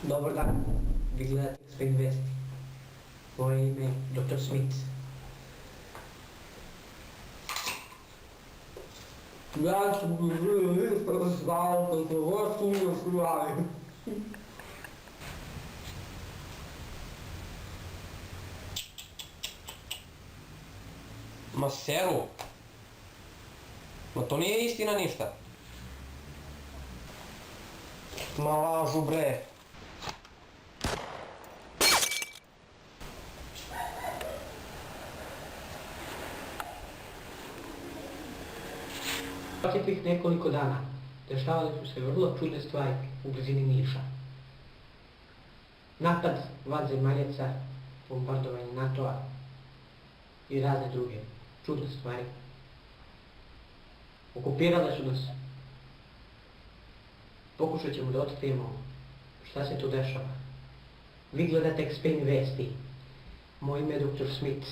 Dobar dan, vi gledate Spin Vesti. Moje ime je Dr. Smith. Ja sam znao kako vas uvijek slavim. Ma Seru, ma to nije istina ništa. Ma lažu bre. Proteklih nekoliko dana dešavale su se vrlo čudne stvari u blizini Niša. Napad vanzemaljaca, bombardovanje NATO-a i razne druge čudne stvari. Okupirale su nas. Pokušat ćemo da otkrijemo šta se tu dešava. Vi gledate Explain Vesti. Moje ime je Dr. Smith.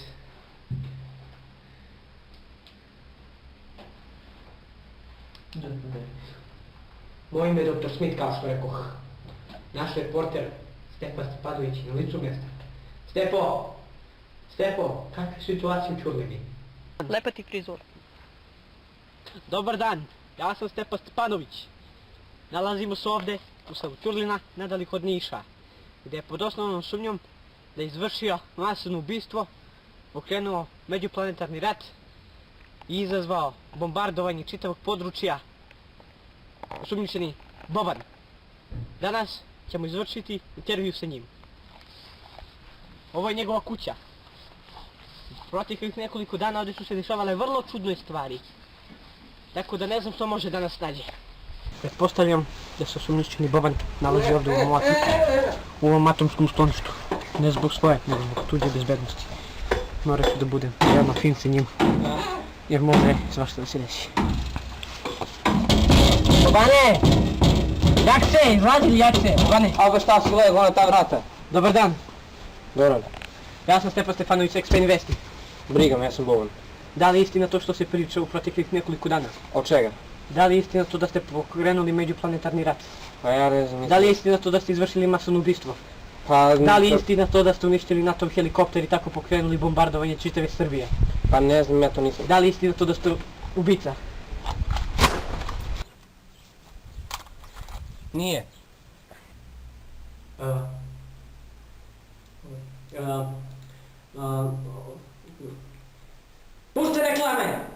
Moje ime je Dr. Smith, kao što rekoh. Naš reporter Stepa Stepadović na licu mjesta. Stepo, kakva je situacija u Ćurlini? Lepa ti frizura. Dobar dan, ja sam Stepa Stepanović. Nalazimo se ovdje u selu Ćurlina, nedaleko od Niša, gdje je pod osnovnom sumnjom da je izvršio masovno ubistvo, pokrenuo međuplanetarni rat i izazvao bombardovanje čitavog područja osumnjičeni Boban. Danas ćemo izvršiti intervju sa njim. Ovo je njegova kuća. Proteklih nekoliko dana ovdje su se dešavale vrlo čudne stvari. Tako da ne znam što može da nas nađe. Pretpostavljam da se osumnjičeni Boban nalazi ovdje u ovom atomskom skloništu. Ne zbog svoje, nego zbog tuđe bezbednosti. Morat ću da budem veoma fin sa njim, jer može svašta da se desi. Bobane! Jak se, izlazi li jak se, Bobane? A šta si lego na ta vrata? Dobar dan, Dobro. ja sam Stepa Stefanović sa Explain Vesti. Briga me, ja sam Boban. Da li je istina to što se priča u proteklih nekoliko dana? Od čega? Da li je istina to da ste pokrenuli međuplanetarni rat? Pa ja ne znam. Da li je istina to da ste izvršili masovno ubistvo? Pa, Da li je istina to da ste uništili NATO helikopter i tako pokrenuli bombardovanje čitave Srbije? Pa ne znam, ja to nisam. Da li je istina to da ste ubica? Nije. Pušte reklame!